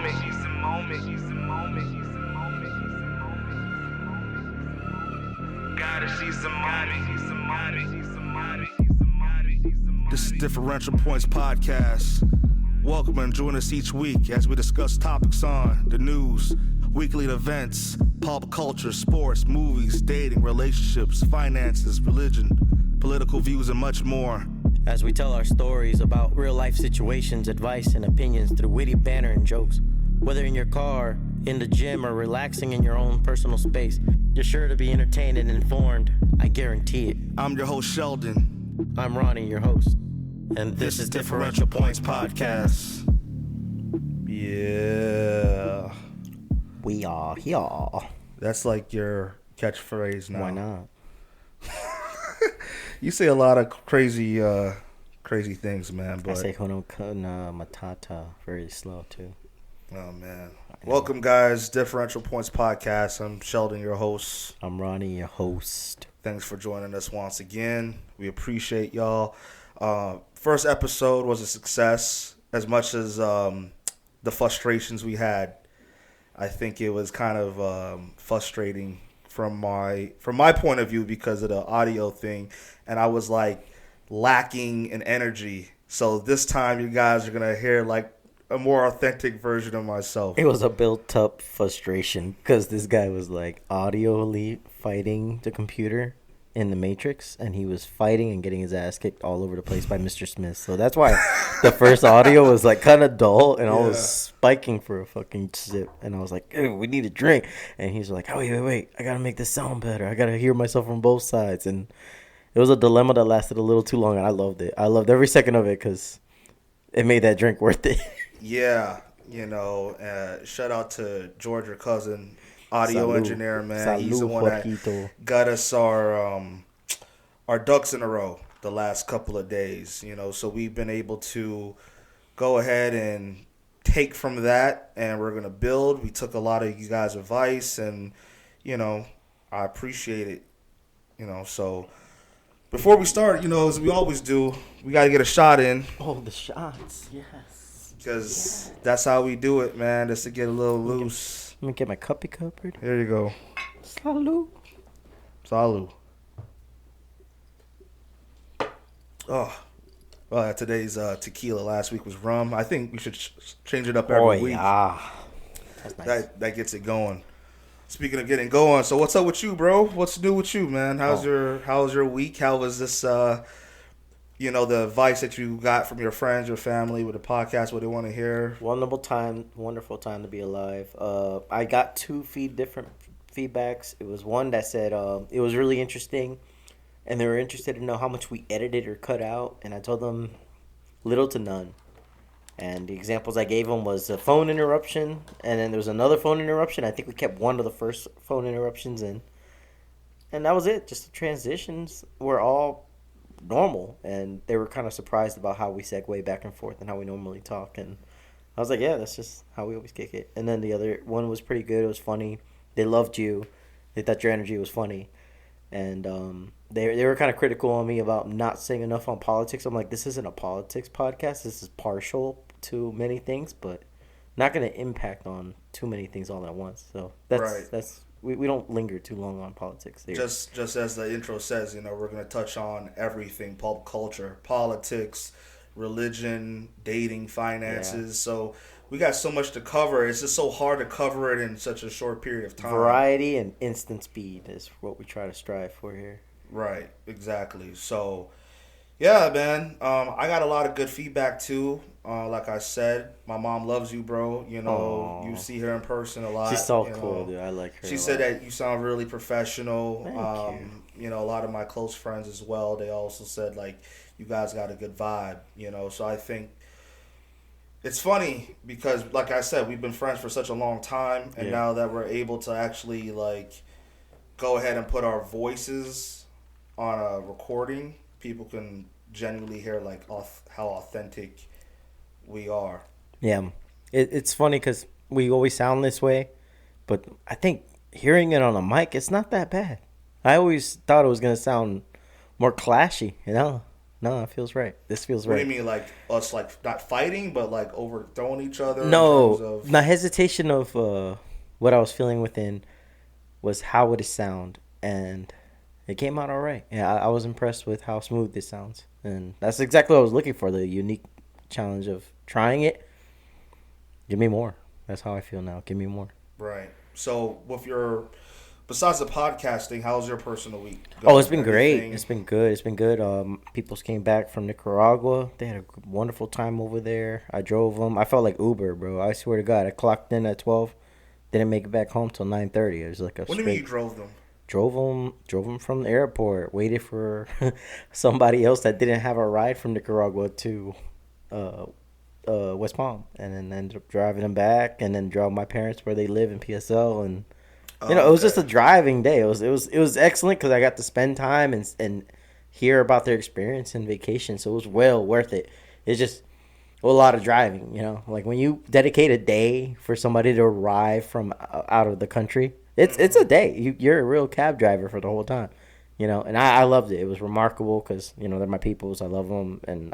moment. She's a moment. She's a moment. She's a moment. She's a moment. Got it. She's a moment. She's a moment. She's a moment. She's a moment. This is Differential Points Podcast. Welcome and join us each week as we discuss topics on the news, weekly events, pop culture, sports, movies, dating, relationships, finances, religion, political views, and much more. As we tell our stories about real-life situations, advice, and opinions through witty banter and jokes. Whether in your car, in the gym, or relaxing in your own personal space, you're sure to be entertained and informed. I guarantee it. I'm your host, Sheldon. I'm Ronnie, your host. And this is Differential Points Podcast. Yeah. We are here. That's like your catchphrase now. Why not? You say a lot of crazy things, man. But I say Hono Kana Matata very slow, too. Oh, man. Welcome, guys. Differential Points Podcast. I'm Sheldon, your host. I'm Ronnie, your host. Thanks for joining us once again. We appreciate y'all. First episode was a success. As much as the frustrations we had, I think it was kind of frustrating from my point of view because of the audio thing, and I was like lacking in energy. So this time you guys are gonna hear like a more authentic version of myself. It was a built-up frustration because this guy was like audioly fighting the computer in the Matrix, and he was fighting and getting his ass kicked all over the place by Mr. Smith. So that's why the first audio was like kind of dull, and I was spiking for a fucking sip, and I was like, "Ew, we need a drink," and he's like, "Oh wait, I gotta make this sound better. I gotta hear myself from both sides," and it was a dilemma that lasted a little too long, and I loved it. I loved every second of it because it made that drink worth it. Yeah, shout out to George, your cousin, audio engineer, man. He's the one that got us our ducks in a row the last couple of days, so we've been able to go ahead and take from that, and we're going to build. We took a lot of you guys' advice, and, I appreciate it, so before we start, as we always do, we got to get a shot in. Oh, the shots, yes. Because that's how we do it, man, just to get a little loose. Let me get my cuppy cup ready. Here you go. Salud. Salud. Oh, well, today's tequila. Last week was rum. I think we should change it up every week. Yeah. That's nice. That gets it going. Speaking of getting going, so what's up with you, bro? What's new with you, man? How's your week? How was this? The advice that you got from your friends, your family, with the podcast, what they want to hear. Wonderful time to be alive. I got two different feedbacks. It was one that said it was really interesting, and they were interested to know how much we edited or cut out, and I told them little to none. And the examples I gave them was a phone interruption, and then there was another phone interruption. I think we kept one of the first phone interruptions in, and that was it. Just the transitions were all normal, and they were kind of surprised about how we segue back and forth and how we normally talk, and I was like, yeah, that's just how we always kick it. And then the other one was pretty good. It was funny. They loved you. They thought your energy was funny, and they were kind of critical on me about not saying enough on politics. I'm like, this isn't a politics podcast. This is partial to many things, but not going to impact on too many things all at once. So that's We don't linger too long on politics here. Just as the intro says, we're going to touch on everything: pop culture, politics, religion, dating, finances. Yeah. So we got so much to cover. It's just so hard to cover it in such a short period of time. Variety and instant speed is what we try to strive for here. Right, exactly. So, yeah, man, I got a lot of good feedback too. Like I said, my mom loves you, bro. Aww. You see her in person a lot. She's so cool, dude. I like her. She said that you sound really professional. Thank you. A lot of my close friends as well, they also said like you guys got a good vibe. So I think it's funny because, like I said, we've been friends for such a long time, and now that we're able to actually like go ahead and put our voices on a recording, people can genuinely hear like how authentic we are. Yeah, it's funny because we always sound this way, but I think hearing it on a mic, it's not that bad. I always thought it was gonna sound more clashy, No, it feels right. This feels What right. do you mean, like us, like not fighting, but like overthrowing each other? No, in terms of... my hesitation of what I was feeling within was how would it sound, and it came out all right. Yeah, I was impressed with how smooth it sounds, and that's exactly what I was looking for. The unique challenge of trying it. Give me more. That's how I feel now. Give me more. Right. So, with your, besides the podcasting, how's your personal week Oh, going? it's been great. It's been good. It's been good. People came back from Nicaragua. They had a wonderful time over there. I drove them. I felt like Uber, bro. I swear to God. I clocked in at 12. Didn't make it back home till 9:30. It was like a What do you mean you drove them? Drove them from the airport. Waited for somebody else that didn't have a ride from Nicaragua to uh, West Palm, and then ended up driving them back, and then drove my parents where they live in PSL, and it was just a driving day. It was excellent because I got to spend time and hear about their experience and vacation, so it was well worth it. It's just a lot of driving, like when you dedicate a day for somebody to arrive from out of the country, it's a day. You're a real cab driver for the whole time, and I loved it. It was remarkable because they're my peoples. I love them, and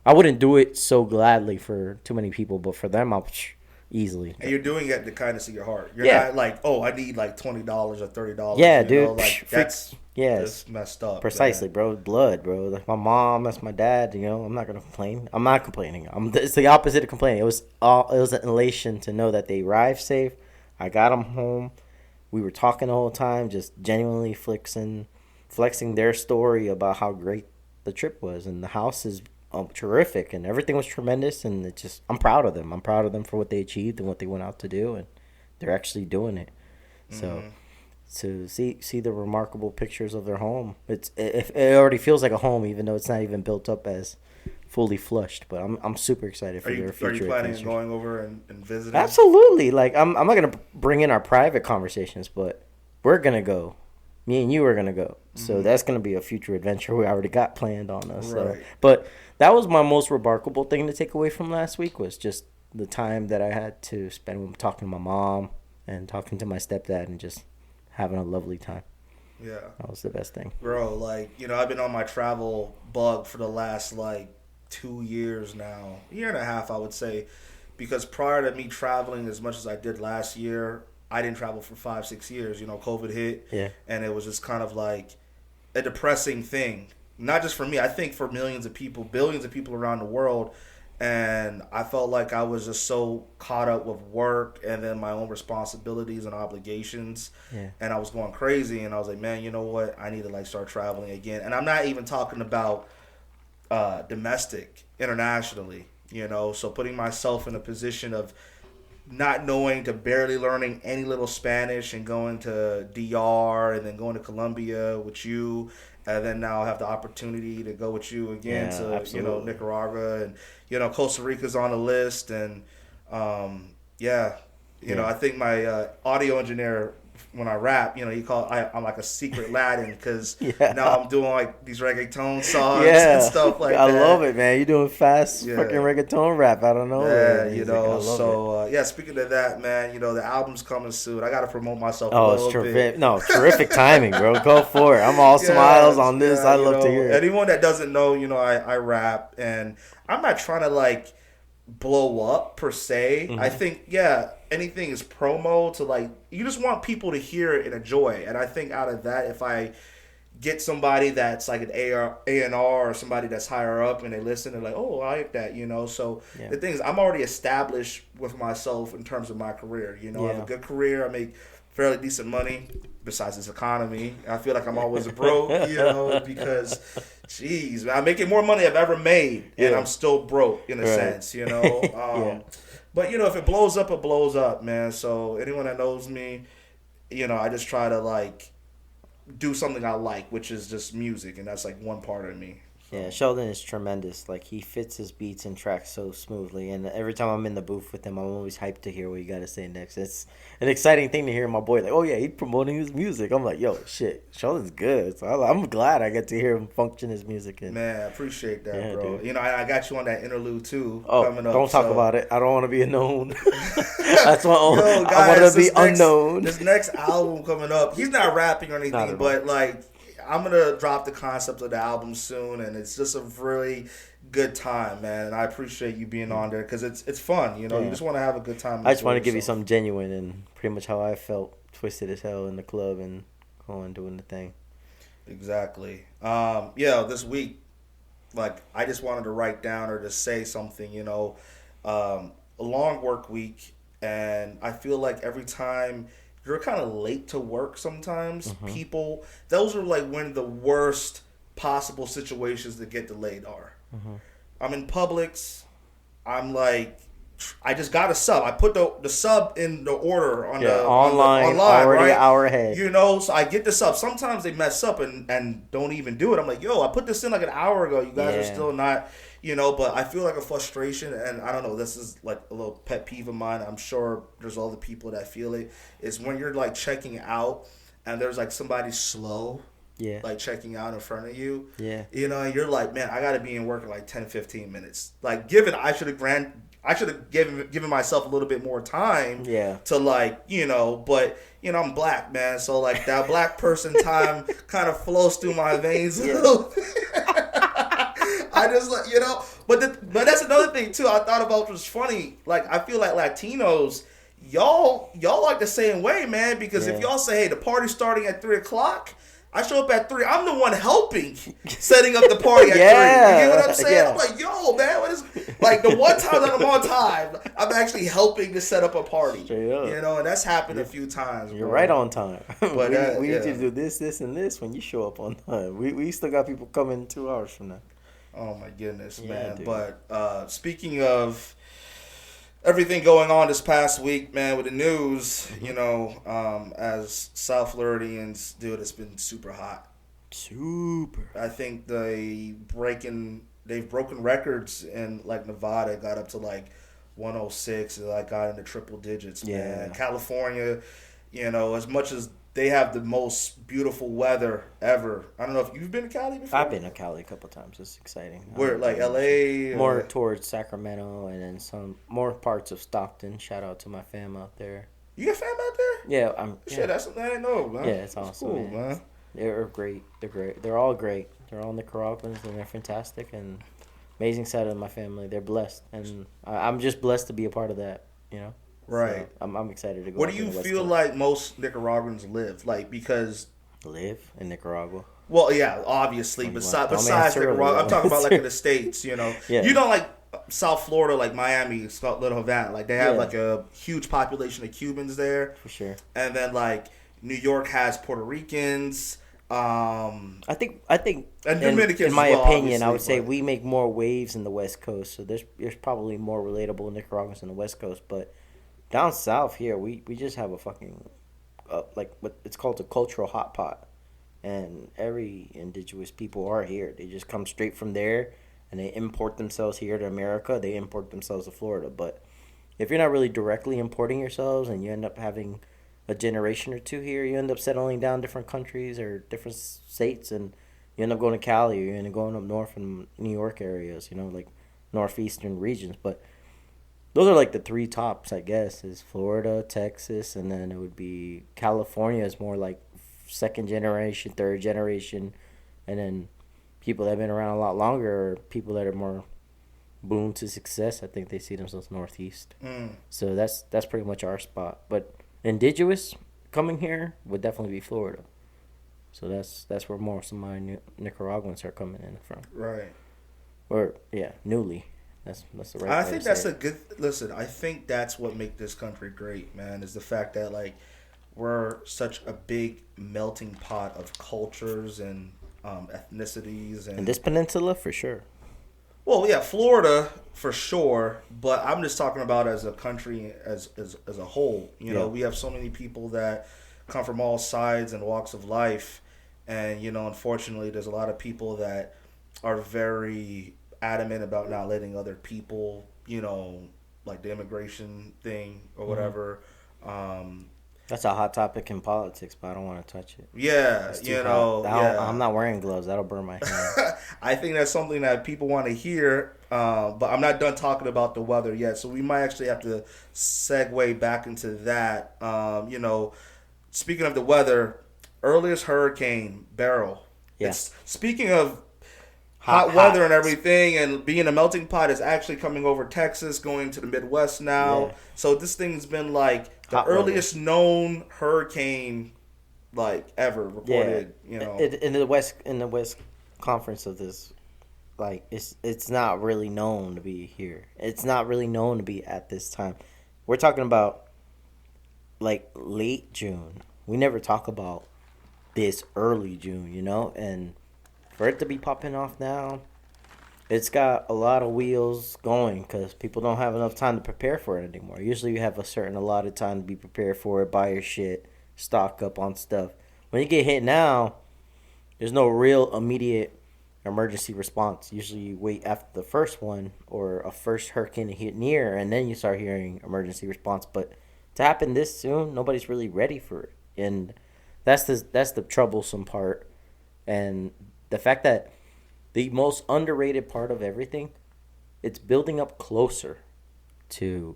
I wouldn't do it so gladly for too many people, but for them, I'll easily. And you're doing it the kindness of your heart. You're Yeah. not like, oh, I need like $20 or $30. Yeah, dude. Like that's Yes. messed up. Precisely, man. bro. Blood, bro. Like my mom, that's my dad. I'm not gonna complain. I'm not complaining. It's the opposite of complaining. It was an elation to know that they arrived safe. I got them home. We were talking the whole time, just genuinely flexing their story about how great the trip was, and the house is terrific, and everything was tremendous. And I'm proud of them. I'm proud of them for what they achieved and what they went out to do, and they're actually doing it. So. To see the remarkable pictures of their home, it already feels like a home, even though it's not even built up as fully flushed. But I'm super excited for their future. Are you planning adventures. on going over and visiting? Absolutely. Like I'm not gonna bring in our private conversations, but we're gonna go. Me and you are gonna go. So that's gonna be a future adventure we already got planned on us. Right. So. But that was my most remarkable thing to take away from last week was just the time that I had to spend talking to my mom and talking to my stepdad and just having a lovely time. Yeah. That was the best thing. Bro, I've been on my travel bug for the last 2 years now. Year and a half, I would say. Because prior to me traveling as much as I did last year, I didn't travel for 5-6 years. COVID hit. Yeah. And it was just kind of like a depressing thing. Not just for me. I think for millions of people, billions of people around the world. And I felt like I was just so caught up with work and then my own responsibilities and obligations. Yeah. And I was going crazy. And I was like, man, you know what? I need to start traveling again. And I'm not even talking about domestic, internationally, So putting myself in a position of not knowing to barely learning any little Spanish and going to DR and then going to Colombia with you. And then now I have the opportunity to go with you again to, absolutely. Nicaragua. And, Costa Rica's on the list. And, I think my audio engineer, when I rap, I'm like a secret Latin because now I'm doing these reggaeton songs and stuff like that. I love it, man. You're doing fast fucking reggaeton rap. I don't know. Speaking of that, man, the album's coming soon. I got to promote myself a little bit. No, terrific timing, bro. Go for it. I'm all smiles on this. I love to hear it. Anyone that doesn't know, I rap, and I'm not trying to blow up per se. I think anything is promo to you just want people to hear it and enjoy. And I think out of that, if I get somebody that's like an A&R or somebody that's higher up and they listen, they're like, oh, I like that, So the thing is, I'm already established with myself in terms of my career. I have a good career. I make fairly decent money besides this economy. I feel like I'm always broke, because jeez, man, I'm making more money I've ever made and I'm still broke in a sense, But if it blows up, it blows up, man. So anyone that knows me, I just try to do something I like, which is just music, and that's one part of me. So. Yeah, Sheldon is tremendous. He fits his beats and tracks so smoothly, and every time I'm in the booth with him, I'm always hyped to hear what you got to say next. It's an exciting thing to hear my boy oh yeah, he's promoting his music. I'm like, yo, shit, Sheldon's good. So I'm glad I get to hear him function his music. Man, I appreciate that, bro. Dude. I got you on that interlude too. Coming up. Don't talk about it. I don't want to be known. That's my own. Yo, guys, I want to be unknown. This next album coming up, he's not rapping or anything, but I'm gonna drop the concept of the album soon, and it's just a really good time, man. And I appreciate you being on there because it's fun. You know, you just want to have a good time. I just want to give you something genuine and pretty much how I felt, twisted as hell in the club and going doing the thing. Exactly. This week, like, I just wanted to write down or just say something. You know, a long work week, and I feel like every time you're kind of late to work sometimes, people, those are like one of the worst possible situations to get delayed are. I'm in Publix. I'm like, I just got a sub. I put the sub in the order on the online already right? an hour ahead. You know, so I get the sub. Sometimes they mess up and don't even do it. I'm like, yo, I put this in like an hour ago. You guys are still not, you know, but I feel like a frustration, and I don't know, this is like a little pet peeve of mine. I'm sure there's other people that feel it. Is when you're like checking out and there's like somebody slow. Yeah. Like checking out in front of you. Yeah. You know, and you're like, man, I got to be in work in like 10, 15 minutes. Like, I should have given myself a little bit more time. Yeah. To like, you know, but you know, I'm black, man, so like that black person time kind of flows through my veins a little bit. I just like, you know, but that's another thing too. I thought about was funny. Like, I feel like Latinos, y'all like the same way, man. Because if y'all say, hey, the party's starting at 3:00. I show up at 3. I'm the one helping setting up the party at 3. You get what I'm saying? I'm like, yo, man, what is like the one time that I'm on time, I'm actually helping to set up a party. You know, and that's happened a few times. You're right on time. But we need you to do this, and this when you show up on time. We still got people coming 2 hours from now. Oh my goodness, man. Dude. But speaking of everything going on this past week, man, with the news, you know, as South Floridians, dude, it's been super hot. Super. I think they've broken records in like Nevada, got up to like 106, and like got into triple digits, man. California, you know, as much as they have the most beautiful weather ever. I don't know if you've been to Cali before. I've been to Cali a couple times. It's exciting. Where, like LA? More towards Sacramento, and then some more parts of Stockton. Shout out to my fam out there. You got fam out there? Yeah, Shit, that's something I didn't know, man. Yeah, it's awesome, cool, man. They're great. They're great. They're all great. They're all Nicaraguans, and they're fantastic, and amazing side of my family. They're blessed, and I'm just blessed to be a part of that, you know? Right. So I'm excited to go. Where do you feel like most Nicaraguans live? Like, because... Live in Nicaragua? Well, yeah, obviously. Besides Nicaragua, I'm talking about like in the States, you know. You know, like South Florida, like Miami, Little Havana. Like, they have like a huge population of Cubans there. For sure. And then, like, New York has Puerto Ricans. I think and Dominicans, in my opinion, I would say we make more waves in the West Coast. So there's probably more relatable Nicaraguans in the West Coast, but down south here, we just have a fucking like what it's called a cultural hot pot, and every indigenous people are here. They just come straight from there, and they import themselves here to America. They import themselves to Florida. But if you're not really directly importing yourselves, and you end up having a generation or two here, you end up settling down different countries or different states, and you end up going to Cali, or you end up going up north in New York areas, you know, like northeastern regions, but. Those are like the 3 tops, I guess, is Florida, Texas, and then it would be California is more like 2nd generation, 3rd generation, and then people that have been around a lot longer, or people that are more boon to success, I think they see themselves northeast. So that's pretty much our spot. But indigenous coming here would definitely be Florida. So that's where most of my Nicaraguans are coming in from. Right. Or, newly. That's the right. I think that's a good. Listen, I think that's what makes this country great, man. Is the fact that like we're such a big melting pot of cultures and ethnicities and this peninsula for sure. Well, yeah, Florida for sure, but I'm just talking about as a country as a whole. You know, we have so many people that come from all sides and walks of life, and you know, unfortunately, there's a lot of people that are very adamant about not letting other people, you know, like the immigration thing or whatever. That's a hot topic in politics, but I don't want to touch it. Yeah, you know. I'm not wearing gloves. That'll burn my hand. I think that's something that people want to hear, but I'm not done talking about the weather yet. So we might actually have to segue back into that. You know, speaking of the weather, earliest hurricane, Beryl, It's speaking of hot weather and everything, and being a melting pot is actually coming over Texas, going to the Midwest now. Yeah. So this thing's been like the earliest known hurricane like ever recorded. You know, in the West Conference of this, like it's not really known to be here. It's not really known to be at this time. We're talking about like late June. We never talk about this early June, you know, and for it to be popping off now, it's got a lot of wheels going because people don't have enough time to prepare for it anymore. Usually you have a certain allotted time to be prepared for it, buy your shit, stock up on stuff. When you get hit now, there's no real immediate emergency response. Usually you wait after the first one or a first hurricane to hit near, and then you start hearing emergency response. But to happen this soon, nobody's really ready for it. And that's the troublesome part. And the fact that the most underrated part of everything, it's building up closer to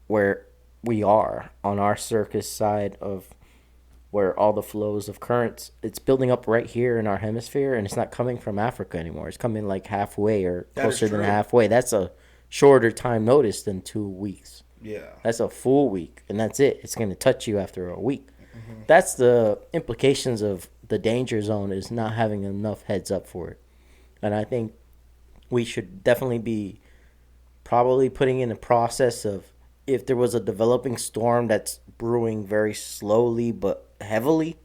where we are on our circus side of where all the flows of currents, it's building up right here in our hemisphere, and it's not coming from Africa anymore. It's coming like halfway or closer than halfway. That's a shorter time notice than 2 weeks. Yeah. That's a full week, and that's it. It's going to touch you after a week. Mm-hmm. That's the implications of the danger zone, is not having enough heads up for it. And I think we should definitely be probably putting in a process of, if there was a developing storm that's brewing very slowly but heavily,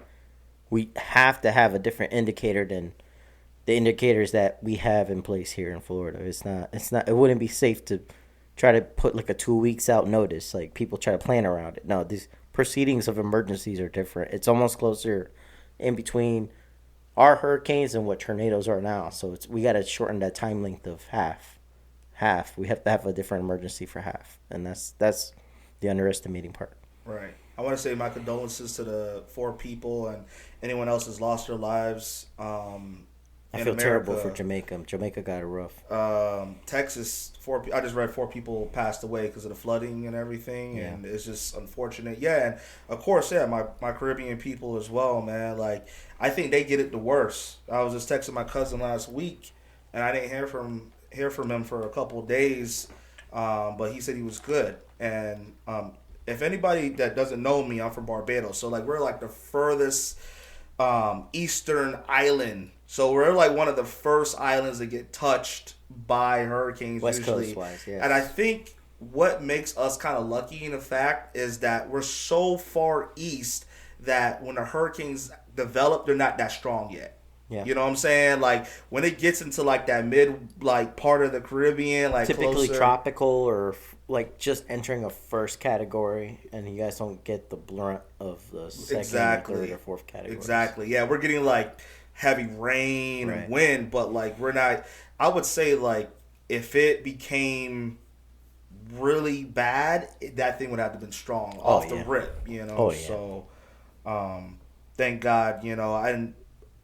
we have to have a different indicator than the indicators that we have in place here in Florida. It wouldn't be safe to try to put like a 2 weeks out notice. Like people try to plan around it. No, these proceedings of emergencies are different. It's almost closer in between our hurricanes and what tornadoes are now. So we got to shorten that time length of half. We have to have a different emergency for half, and that's the underestimating part. Right. I want to say my condolences to the 4 people and anyone else has lost their lives. I feel terrible for Jamaica. Jamaica got it rough. Texas, I just read 4 people passed away because of the flooding and everything, and it's just unfortunate. Yeah, and of course, my Caribbean people as well, man. Like, I think they get it the worst. I was just texting my cousin last week, and I didn't hear from him for a couple of days, but he said he was good. And if anybody that doesn't know me, I'm from Barbados, so like we're like the furthest eastern island. So we're like one of the first islands that get touched by hurricanes. West usually. Coast wise, yes. And I think what makes us kind of lucky in the fact is that we're so far east that when the hurricanes develop, they're not that strong yet. Yeah. You know what I'm saying? Like when it gets into like that mid like part of the Caribbean, like typically closer, tropical or like just entering a first category, and you guys don't get the brunt of the second, third, or fourth category. Exactly. Yeah, we're getting like heavy rain and wind, but like we're not. I would say like if it became really bad, that thing would have to been strong off the rip. You know. So, thank God. You know,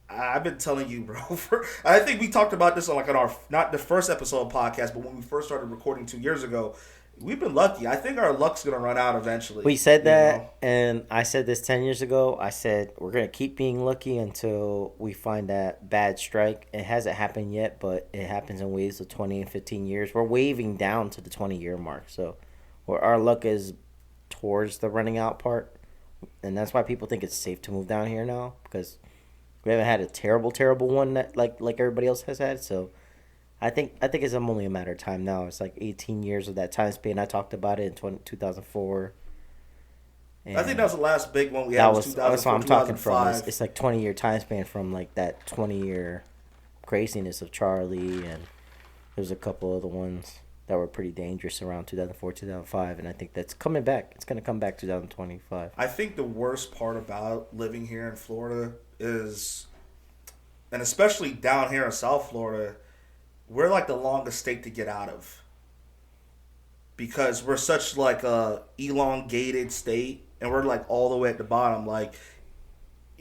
I've been telling you, bro. I think we talked about this on our not the first episode of podcast, but when we first started recording 2 years ago. We've been lucky. I think our luck's gonna run out eventually. We said that, and I said this 10 years ago. I said we're gonna keep being lucky until we find that bad strike. It hasn't happened yet, but it happens in waves of 20 and 15 years. We're waving down to the 20-year mark, so where our luck is towards the running out part, and that's why people think it's safe to move down here now, because we haven't had a terrible one that like everybody else has had. So I think it's only a matter of time now. It's like 18 years of that time span. I talked about it in 2004. I think that was the last big one we had. Was 2004, that's what I'm talking from. It's like 20-year time span from like that 20-year craziness of Charlie, and there's a couple other ones that were pretty dangerous around 2004, 2005, and I think that's coming back. It's going to come back 2025. I think the worst part about living here in Florida is, and especially down here in South Florida, we're like the longest state to get out of because we're such like a elongated state, and we're like all the way at the bottom. Like,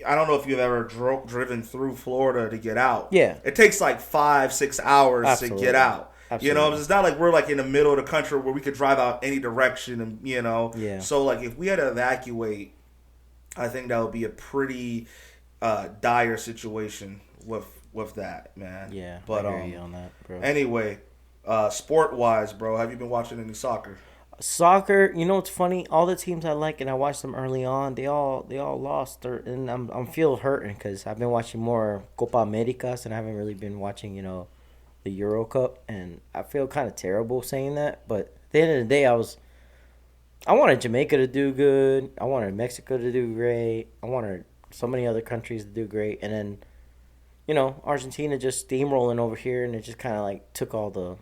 I don't know if you've ever driven through Florida to get out. Yeah, it takes like 5-6 hours to get out. Absolutely. You know, it's not like we're like in the middle of the country where we could drive out any direction, and you know. Yeah. So like, if we had to evacuate, I think that would be a pretty dire situation with that, man. Yeah, but I hear you on that, bro. Anyway, sport wise, bro, have you been watching any soccer? Soccer, you know what's funny? All the teams I like, and I watched them early on, they all lost, and I'm feel hurting because I've been watching more Copa Americas, and I haven't really been watching the Euro Cup, and I feel kind of terrible saying that, but at the end of the day, I wanted Jamaica to do good, I wanted Mexico to do great, I wanted so many other countries to do great, and then Argentina just steamrolling over here, and it just kind of like took all the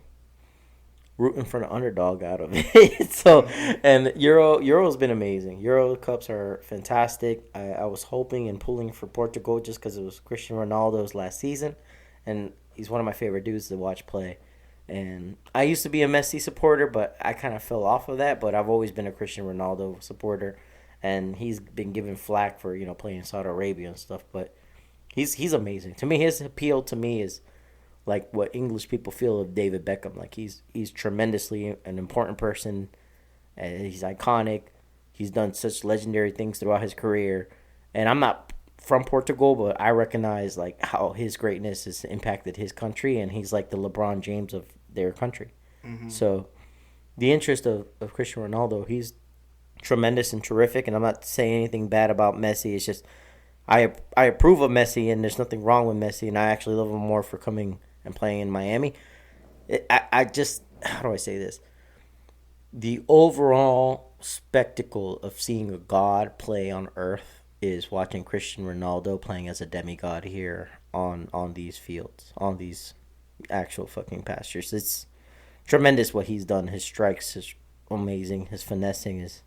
rooting for the underdog out of it. So, and Euro's been amazing. Euro Cups are fantastic. I was hoping and pulling for Portugal just because it was Cristiano Ronaldo's last season, and he's one of my favorite dudes to watch play. And I used to be a Messi supporter, but I kind of fell off of that. But I've always been a Cristiano Ronaldo supporter, and he's been given flack for playing in Saudi Arabia and stuff. But he's amazing. To me, his appeal to me is like what English people feel of David Beckham. Like he's tremendously an important person. He's iconic. He's done such legendary things throughout his career. And I'm not from Portugal, but I recognize like how his greatness has impacted his country, and he's like the LeBron James of their country. Mm-hmm. So the interest of Cristiano Ronaldo, he's tremendous and terrific. And I'm not saying anything bad about Messi. It's just I approve of Messi, and there's nothing wrong with Messi, and I actually love him more for coming and playing in Miami. I just, how do I say this? The overall spectacle of seeing a god play on earth is watching Cristiano Ronaldo playing as a demigod here on these fields, on these actual fucking pastures. It's tremendous what he's done. His strikes is amazing. His finessing is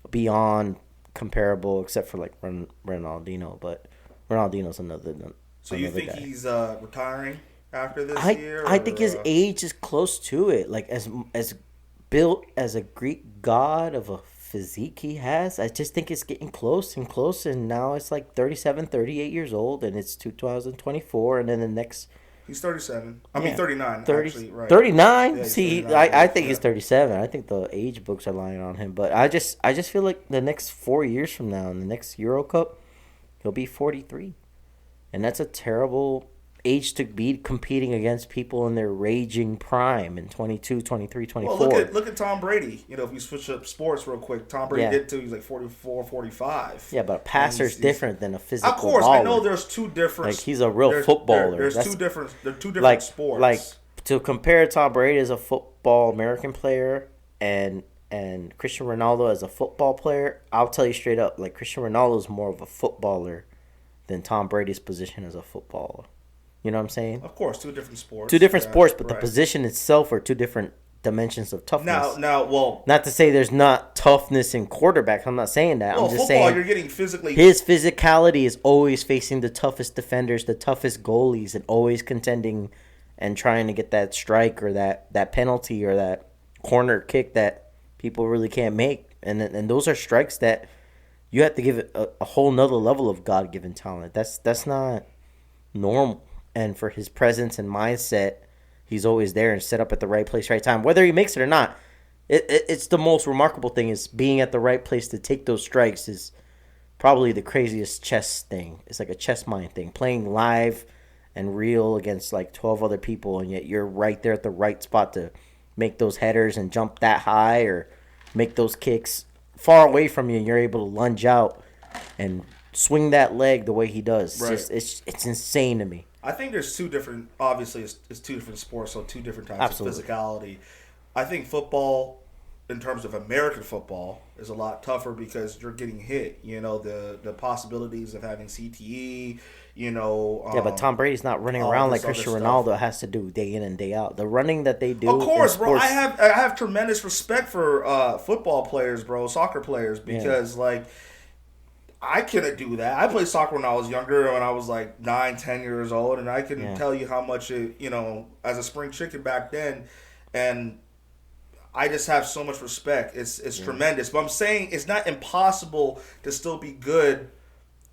beyond comparable, except for like Ronaldinho, but Ronaldinho's another. So you think guy. He's retiring after this year? I think his age is close to it. Like as built as a Greek god of a physique he has, I just think it's getting close and close. And now it's like 37, 38 years old, and it's 2024, and then the next. He's 37. I mean 39. 30, actually, right? 39. Yeah, See, 39, I think he's 37. I think the age books are lying on him. But I just feel like the next 4 years from now, in the next Euro Cup, he'll be 43, and that's a terrible age to be competing against people in their raging prime in 22, 23, 24. Well, look at Tom Brady. If you switch up sports real quick, Tom Brady did too. He's like 44, 45. Yeah, but a passer's different than a physical Of course, baller. I know there's two different. Like he's a real footballer. There's two different sports. Like to compare Tom Brady as a football American player and Cristiano Ronaldo as a football player, I'll tell you straight up, like Cristiano Ronaldo is more of a footballer than Tom Brady's position as a footballer. You know what I'm saying? Of course, two different sports. Two different sports, but the position itself are two different dimensions of toughness. Well, not to say there's not toughness in quarterbacks. I'm not saying that. Well, I'm just football, saying you're getting physically. His physicality is always facing the toughest defenders, the toughest goalies, and always contending and trying to get that strike or that penalty or that corner kick that people really can't make. And those are strikes that you have to give it a whole nother level of God-given talent. That's not normal. And for his presence and mindset, he's always there and set up at the right place, right time. Whether he makes it or not, it's the most remarkable thing is being at the right place to take those strikes is probably the craziest chess thing. It's like a chess mind thing. Playing live and real against like 12 other people, and yet you're right there at the right spot to make those headers and jump that high or make those kicks far away from you, and you're able to lunge out and swing that leg the way he does. Right. It's insane to me. I think there's two different. Obviously, it's two different sports, so two different types Absolutely. of physicality. I think football, in terms of American football, is a lot tougher because you're getting hit. The possibilities of having CTE. Yeah, but Tom Brady's not running around like Cristiano Ronaldo has to do day in and day out. The running that they do. Of course, bro. I have tremendous respect for football players, bro, soccer players, because like. I couldn't do that. I played soccer when I was younger, when I was like 9, 10 years old, and I can tell you how much it, as a spring chicken back then, and I just have so much respect. It's tremendous. But I'm saying it's not impossible to still be good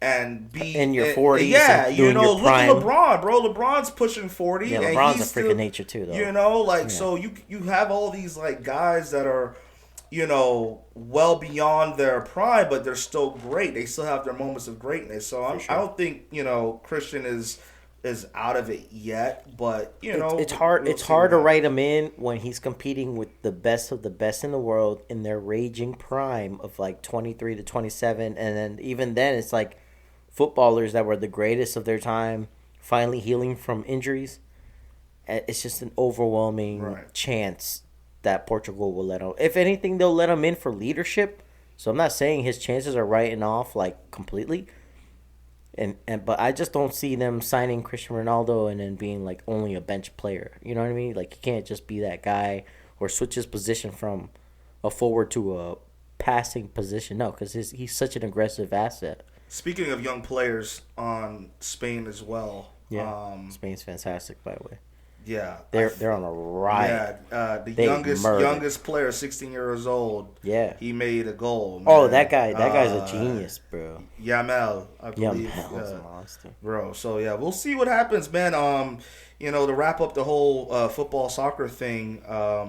and be in your 40s. Yeah, look at LeBron, bro. LeBron's pushing 40. Yeah, and LeBron's he's a freak of nature too, though. So you have all these like guys that are. Well beyond their prime, but they're still great. They still have their moments of greatness. So I don't think, Christian is is out of it yet, but you know, it's hard. we'll It's see hard to what write him in when he's competing with the best of the best in the world in their raging prime of like 23 to 27, and then even then, it's like footballers that were the greatest of their time finally healing from injuries. It's just an overwhelming chance that Portugal will let him. If anything, they'll let him in for leadership. So I'm not saying his chances are writing off like completely. And but I just don't see them signing Cristiano Ronaldo and then being like only a bench player. You know what I mean? Like, he can't just be that guy or switch his position from a forward to a passing position. No, because he's such an aggressive asset. Speaking of young players on Spain as well. Yeah, Spain's fantastic, by the way. Yeah, they're on a ride. Yeah, the youngest player, 16 years old. Yeah, he made a goal. Man. Oh, that guy's a genius, bro. Yamal, I believe. Yamal's a monster, bro. So yeah, we'll see what happens, man. You know, to wrap up the whole football soccer thing.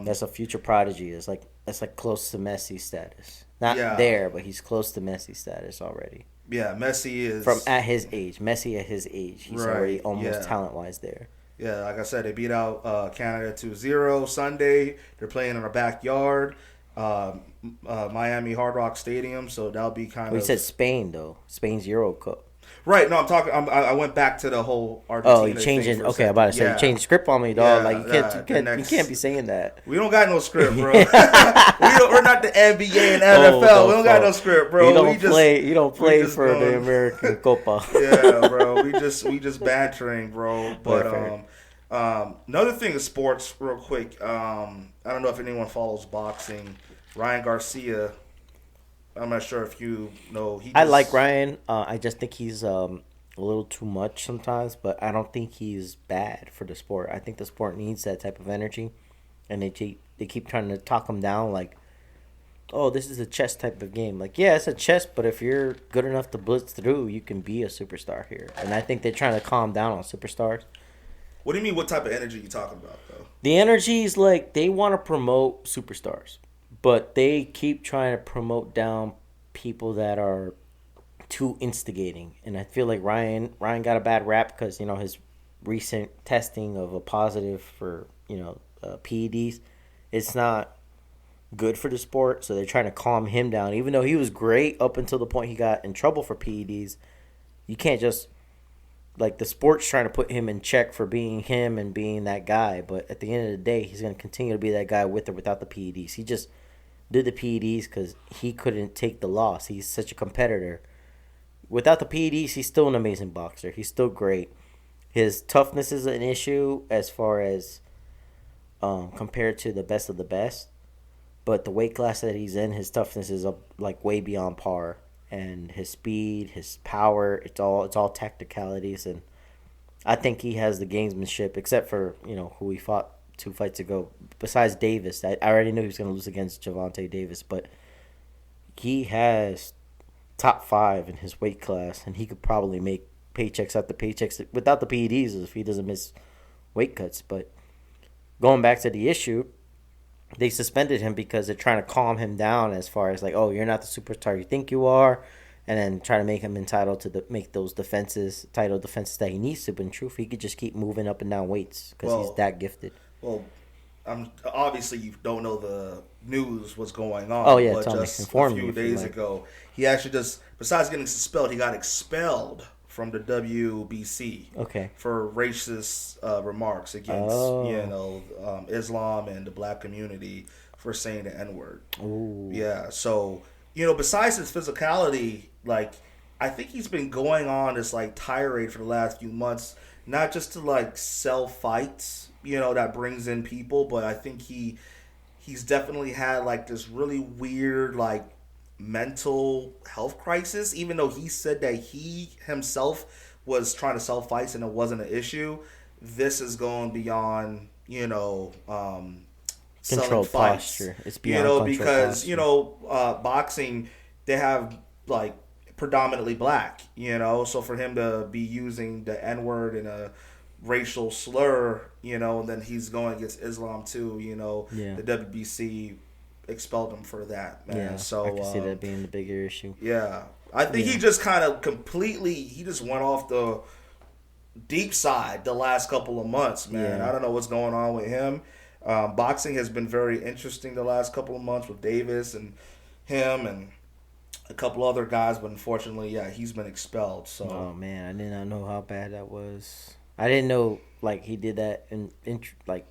That's a future prodigy. It's like close to Messi status. Not there, but he's close to Messi status already. Yeah, Messi is at his age. Messi at his age, he's already almost talent wise there. Yeah, like I said, they beat out Canada 2-0 Sunday. They're playing in our backyard, Miami Hard Rock Stadium. So that'll be kind of. We said Spain though. Spain's Euro Cup. Right. No, I'm talking. I went back to the whole Argentina. Oh, you changing? Okay, I'm about to say you changed script on me, dog. Like you can't be saying that. We don't got no script, bro. We're not the NBA and NFL. We don't got no script, bro. You don't play for the American Copa. Yeah, bro. We just bantering, bro. But another thing is sports, real quick. I don't know if anyone follows boxing. Ryan Garcia. I'm not sure if you know. I like Ryan. I just think he's a little too much sometimes, but I don't think he's bad for the sport. I think the sport needs that type of energy, and they keep trying to talk him down like, oh, this is a chess type of game. Like, yeah, it's a chess, but if you're good enough to blitz through, you can be a superstar here. And I think they're trying to calm down on superstars. What do you mean? What type of energy are you talking about, though? The energy is like they want to promote superstars. But they keep trying to promote down people that are too instigating. And I feel like Ryan got a bad rap because, you know, his recent testing of a positive for, you know, PEDs. It's not good for the sport. So they're trying to calm him down. Even though he was great up until the point he got in trouble for PEDs. You can't just, like, the sport's trying to put him in check for being him and being that guy. But at the end of the day, he's going to continue to be that guy with or without the PEDs. He just did the PEDs because he couldn't take the loss. He's such a competitor. Without the PEDs, he's still an amazing boxer. He's still great. His toughness is an issue as far as compared to the best of the best. But the weight class that he's in, his toughness is like way beyond par. And his speed, his power, it's all tacticalities. And I think he has the gamesmanship, except for, you know, who he fought 2 fights ago. Besides Davis, I already knew he was going to lose against Gervonta Davis, but he has top 5 in his weight class, and he could probably make paychecks after paychecks without the PEDs if he doesn't miss weight cuts. But going back to the issue, they suspended him because they're trying to calm him down as far as like, oh, you're not the superstar you think you are, and then try to make him entitled to make those title defenses that he needs to. But in truth, he could just keep moving up and down weights because he's that gifted. Well, obviously you don't know the news, what's going on. Oh yeah, but just a few days ago, he actually besides getting expelled, he got expelled from the WBC. Okay. For racist remarks against Islam and the black community for saying the N-word. Ooh. Yeah. So besides his physicality, like I think he's been going on this like tirade for the last few months, not just to like sell fights. That brings in people, but I think he's definitely had like this really weird like mental health crisis, even though he said that he himself was trying to sell fights and it wasn't an issue. This is going beyond, controlled posture. It's beyond because, posture. Boxing, they have like predominantly black, so for him to be using the N-word in a racial slur, and then he's going against Islam too, the WBC expelled him for that, man. Yeah, so I can see that being the bigger issue. Yeah. I think he just kind of he just went off the deep side the last couple of months, man. Yeah. I don't know what's going on with him. Boxing has been very interesting the last couple of months with Davis and him and a couple other guys, but unfortunately, yeah, he's been expelled. So, oh man, I did not know how bad that was. I didn't know like he did that in like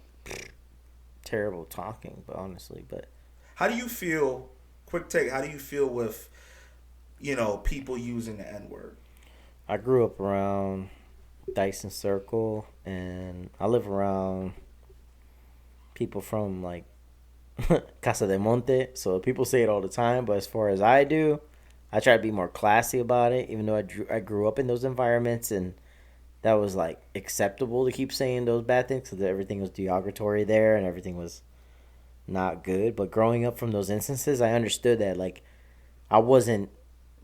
terrible talking, but honestly, but how do you feel? Quick take. How do you feel with people using the N word? I grew up around Dyson Circle, and I live around people from like Casa de Monte, so people say it all the time. But as far as I do, I try to be more classy about it. Even though I grew up in those environments, and that was like acceptable to keep saying those bad things because everything was derogatory there and everything was not good. But growing up from those instances, I understood that like I wasn't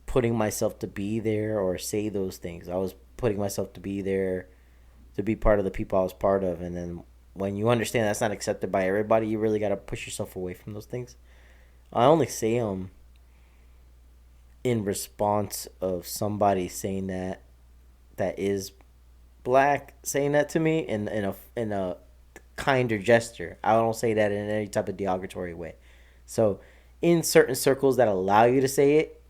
putting myself to be there or say those things. I was putting myself to be there to be part of the people I was part of. And then when you understand that's not accepted by everybody, you really got to push yourself away from those things. I only say them in response of somebody saying that is black, saying that to me in a kinder gesture. I don't say that in any type of derogatory way. So in certain circles that allow you to say it,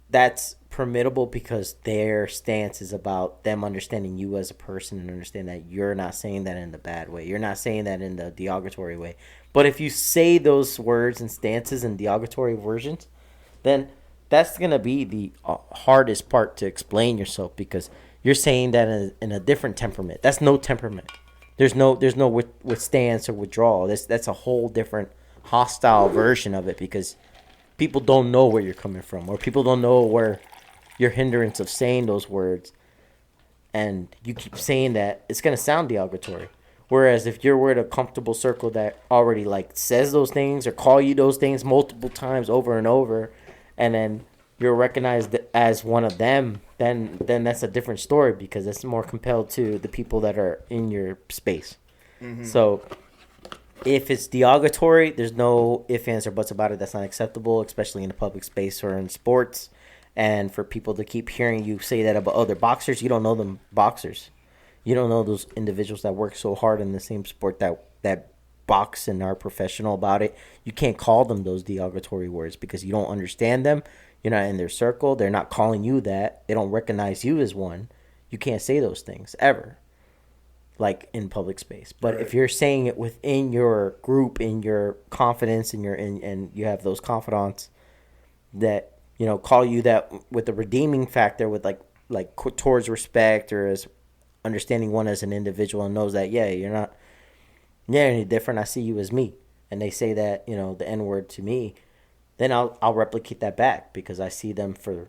that's permittable because their stance is about them understanding you as a person and understand that you're not saying that in the bad way. You're not saying that in the derogatory way. But if you say those words and stances in derogatory versions, then that's going to be the hardest part to explain yourself because you're saying that in a different temperament. That's no temperament. There's no withstance or withdrawal. That's a whole different hostile version of it because people don't know where you're coming from or people don't know where your hindrance of saying those words and you keep saying that, it's going to sound derogatory. Whereas if you're with a comfortable circle that already like says those things or call you those things multiple times over and over and then you're recognized as one of them, then that's a different story because it's more compelled to the people that are in your space. Mm-hmm. So if it's derogatory, there's no ifs, ands, or buts about it. That's not acceptable, especially in a public space or in sports. And for people to keep hearing you say that about other boxers, you don't know them boxers. You don't know those individuals that work so hard in the same sport that box and are professional about it. You can't call them those derogatory words because you don't understand them. You're not in their circle. They're not calling you that. They don't recognize you as one. You can't say those things ever, like in public space. But if you're saying it within your group, in your confidence, and you have those confidants that call you that with a redeeming factor, with like towards respect or as understanding one as an individual and knows that you're not any different. I see you as me, and they say that the N word to me, then I'll replicate that back because I see them for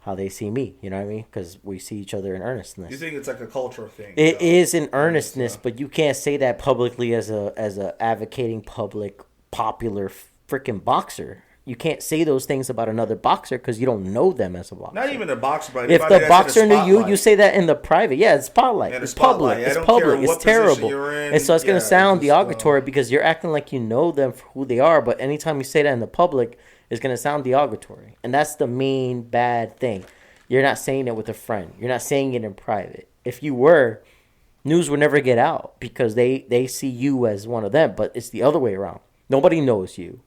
how they see me, you know what I mean? Because we see each other in earnestness. You think it's like a culture thing? It is in earnestness, but you can't say that publicly as a advocating public popular freaking boxer. You can't say those things about another boxer because you don't know them as a boxer. Not even a boxer, but if the boxer knew you, you say that in the private. Yeah, it's spotlight. It's public. It's public. It's terrible. And so it's going to sound derogatory because you're acting like you know them for who they are. But anytime you say that in the public, it's going to sound derogatory. And that's the main bad thing. You're not saying it with a friend. You're not saying it in private. If you were, news would never get out because they see you as one of them. But it's the other way around. Nobody knows you.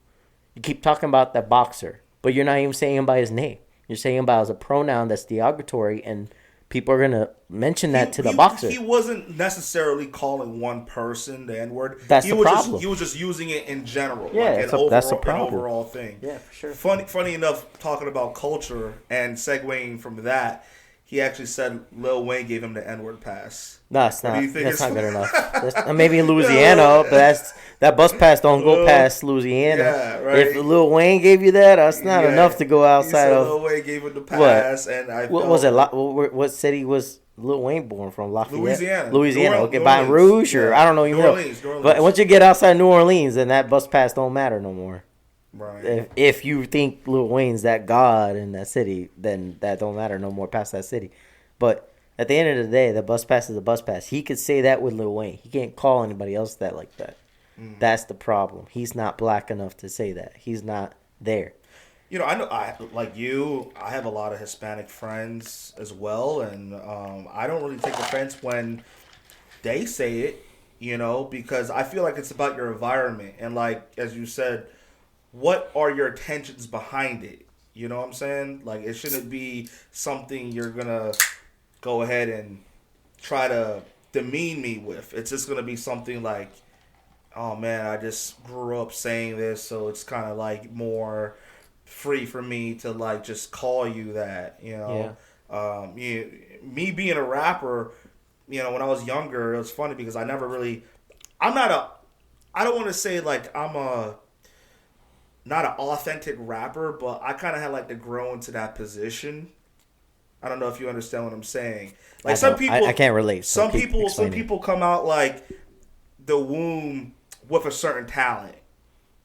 You keep talking about that boxer, but you're not even saying him by his name. You're saying him by as a pronoun that's derogatory, and people are going to mention that to the boxer. He wasn't necessarily calling one person the N-word. That's the problem. He was just using it in general. Yeah, that's a problem. An overall thing. Yeah, for sure. Funny enough, talking about culture and segueing from that, he actually said Lil Wayne gave him the N-word pass. No, it's not. That's not good enough. Maybe in Louisiana, but that bus pass don't go past Louisiana. Yeah, right. If Lil Wayne gave you that's not enough to go outside of. Lil Wayne gave him the pass, and what was it? What city was Lil Wayne born from? Lafayette, Louisiana. Okay, Baton Rouge, or I don't know. New Orleans. But once you get outside New Orleans, then that bus pass don't matter no more. Right. If you think Lil Wayne's that god in that city, then that don't matter no more past that city. But at the end of the day, the bus pass is a bus pass. He could say that with Lil Wayne. He can't call anybody else that like that. That's the problem. He's not black enough to say that. He's not there. I know I like you. I have a lot of Hispanic friends as well, and I don't really take offense when they say it. Because I feel like it's about your environment and, like as you said, what are your intentions behind it? You know what I'm saying? Like it shouldn't be something you're gonna go ahead and try to demean me with. It's just gonna be something like, oh man, I just grew up saying this, so it's kind of like more free for me to like just call you that. Yeah. Me being a rapper, when I was younger, it was funny because I never really, I'm not a, I don't want to say like I'm a, not an authentic rapper, but I kind of had like to grow into that position. I don't know if you understand what I'm saying. Like some people, I can't relate. Some people come out like the womb with a certain talent.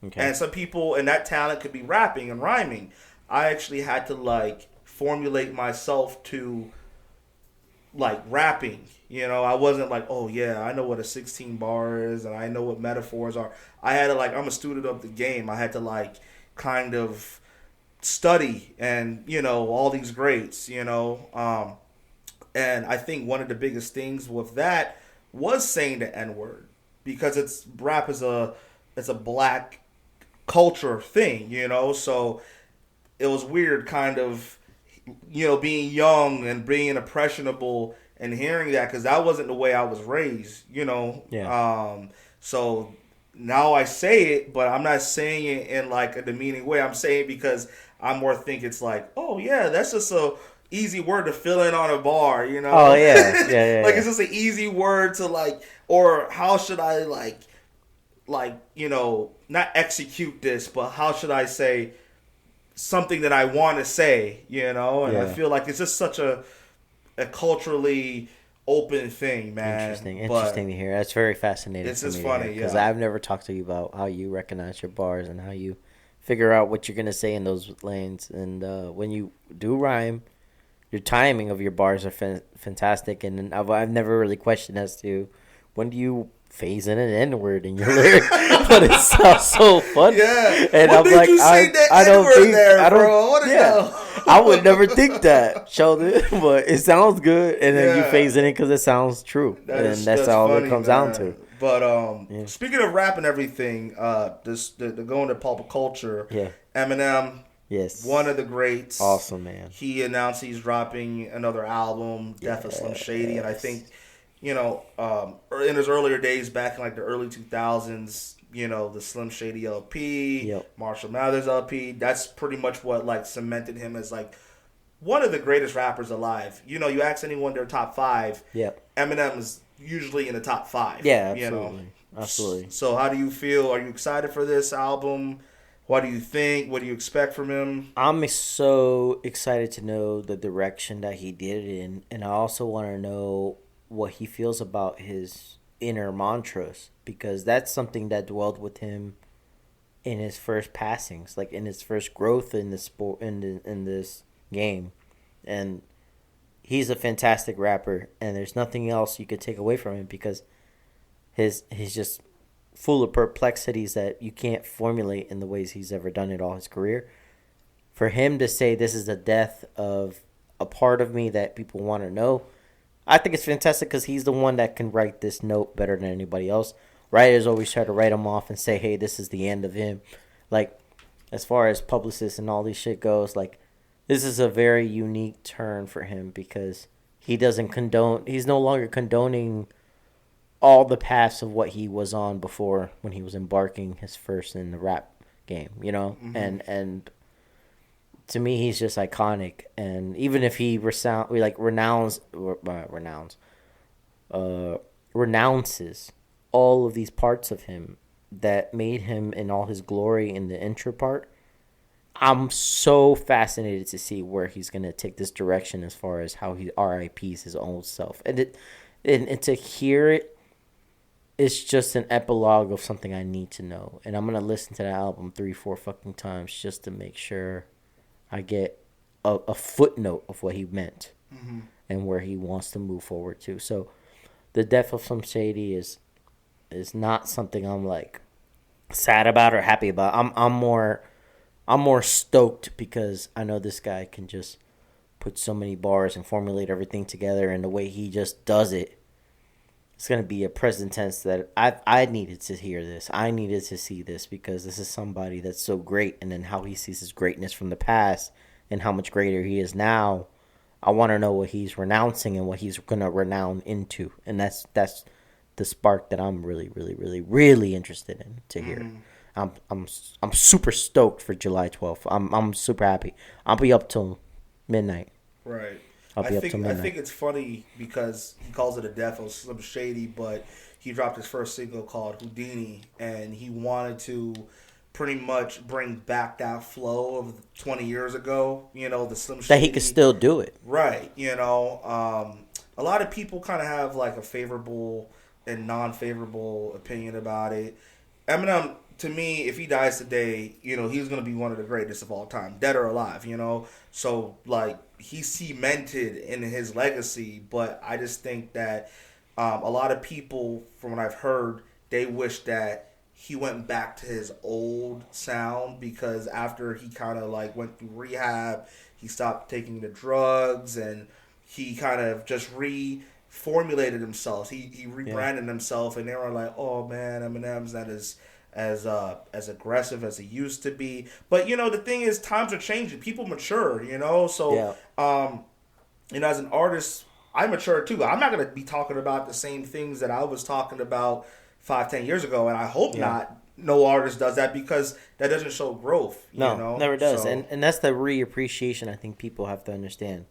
Okay. And some people, and that talent could be rapping and rhyming. I actually had to like formulate myself to like rapping. I wasn't like, oh yeah, I know what a 16 bar is and I know what metaphors are. I had to like, I'm a student of the game. I had to like kind of study and, all these greats, and I think one of the biggest things with that was saying the N-word because rap is it's a black culture thing, so it was weird kind of, being young and being impressionable and hearing that because that wasn't the way I was raised, Yeah. So now I say it, but I'm not saying it in like a demeaning way. I'm saying it because I more think it's like, oh yeah, that's just a easy word to fill in on a bar, Oh yeah, yeah. Like it's just an easy word to like, or how should I like, not execute this, but how should I say something that I want to say, And I feel like it's just such a culturally open thing, man. Interesting to hear. That's very fascinating. It's just funny, because I've never talked to you about how you recognize your bars and how you figure out what you're gonna say in those lanes. And when you do rhyme, your timing of your bars are fantastic. And I've never really questioned as to when do you phase in an N-word in your lyric, but it sounds so funny. Yeah, and I'm like, I don't think there, I don't, bro. What I would never think that, Sheldon, but it sounds good, and then you phase in it because it sounds true, that's all funny, it comes down to. But speaking of rap and everything, the going to pop culture, Eminem, yes, one of the greats, awesome man. He announced he's dropping another album, Death of Slim Shady, and I think, in his earlier days, back in like the early 2000s, the Slim Shady LP, Marshall Mathers LP, that's pretty much what like cemented him as like one of the greatest rappers alive. You ask anyone their top 5, Eminem is usually in the top 5. Yeah, absolutely. Absolutely. So how do you feel? Are you excited for this album? What do you think? What do you expect from him? I'm so excited to know the direction that he did it in, and I also want to know what he feels about his inner mantras, because that's something that dwelled with him in his first passings, like in his first growth in this sport, in this game. And he's a fantastic rapper, and there's nothing else you could take away from him because he's just full of perplexities that you can't formulate in the ways he's ever done it all his career. For him to say this is the death of a part of me that people want to know, I think it's fantastic because he's the one that can write this note better than anybody else. Writers always try to write him off and say, hey, this is the end of him. Like, as far as publicists and all this shit goes, like, this is a very unique turn for him because he's no longer condoning all the paths of what he was on before when he was embarking his first in the rap game, Mm-hmm. And to me, he's just iconic, and even if he renounces all of these parts of him that made him in all his glory in the intro part, I'm so fascinated to see where he's gonna take this direction as far as how he RIPs his old self, and to hear it, it's just an epilogue of something I need to know, and I'm gonna listen to the album 3-4 fucking times just to make sure I get a footnote of what he meant, mm-hmm. and where he wants to move forward to. So the death of Slim Shady is not something I'm like sad about or happy about. I'm more I'm more stoked because I know this guy can just put so many bars and formulate everything together, and the way he just does it, it's going to be a present tense that I needed to hear this. I needed to see this because this is somebody that's so great, and then how he sees his greatness from the past and how much greater he is now. I want to know what he's renouncing and what he's going to renounce into, and that's the spark that I'm really, really, really, really interested in to hear. I'm super stoked for July 12th. I'm super happy. I'll be up till midnight. Right. I'll be up till midnight. I think it's funny because he calls it a death of Slim Shady, but he dropped his first single called Houdini, and he wanted to pretty much bring back that flow of 20 years ago, you know, the Slim Shady. That he could still do it. Right, you know. A lot of people kind of have like a favorable and non-favorable opinion about it. Eminem, to me, if he dies today, you know, he's going to be one of the greatest of all time, dead or alive, you know. So, like, he's cemented in his legacy, but I just think that a lot of people, from what I've heard, they wish that he went back to his old sound because after he kind of, like, went through rehab, he stopped taking the drugs, and he kind of just reformulated himself. He rebranded himself, and they were like, oh, man, Eminem's not as aggressive as he used to be. But, you know, the thing is, times are changing. People mature, you know? So, you know, as an artist, I mature too. I'm not going to be talking about the same things that I was talking about 5-10 years ago, and I hope not. No artist does that because that doesn't show growth. No, you know? Never does. So, And that's the reappreciation I think people have to understand.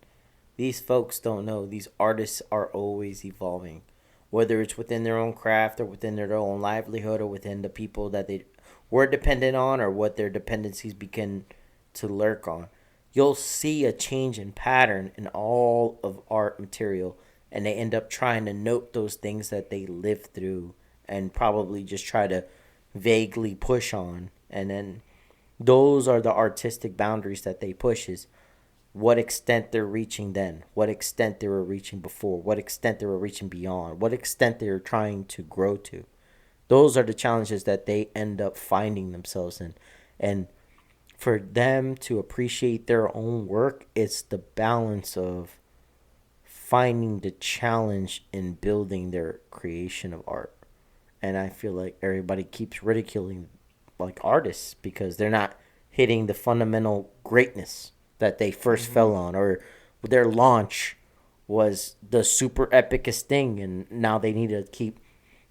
These folks don't know. These artists are always evolving. Whether it's within their own craft or within their own livelihood or within the people that they were dependent on or what their dependencies begin to lurk on. You'll see a change in pattern in all of art material, and they end up trying to note those things that they lived through and probably just try to vaguely push on. And then those are the artistic boundaries that they push, is what extent they're reaching then, what extent they were reaching before, what extent they were reaching beyond, what extent they're trying to grow to. Those are the challenges that they end up finding themselves in. And for them to appreciate their own work, it's the balance of finding the challenge in building their creation of art. And I feel like everybody keeps ridiculing like artists because they're not hitting the fundamental greatness that they first fell on, or their launch was the super epicest thing, and now they need to keep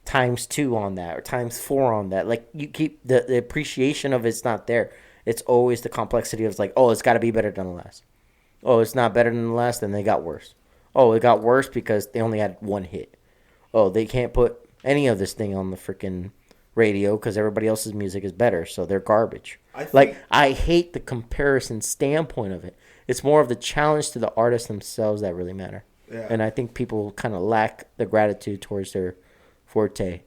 ×2 on that or ×4 on that. Like, you keep the appreciation of it's not there. It's always the complexity of like, oh, it's got to be better than the last. Oh, it's not better than the last, then they got worse. Oh, it got worse because they only had one hit. Oh, they can't put any of this thing on the freaking radio because everybody else's music is better, so they're garbage. I hate the comparison standpoint of it. It's more of the challenge to the artists themselves that really matter. Yeah. And I think people kind of lack the gratitude towards their forte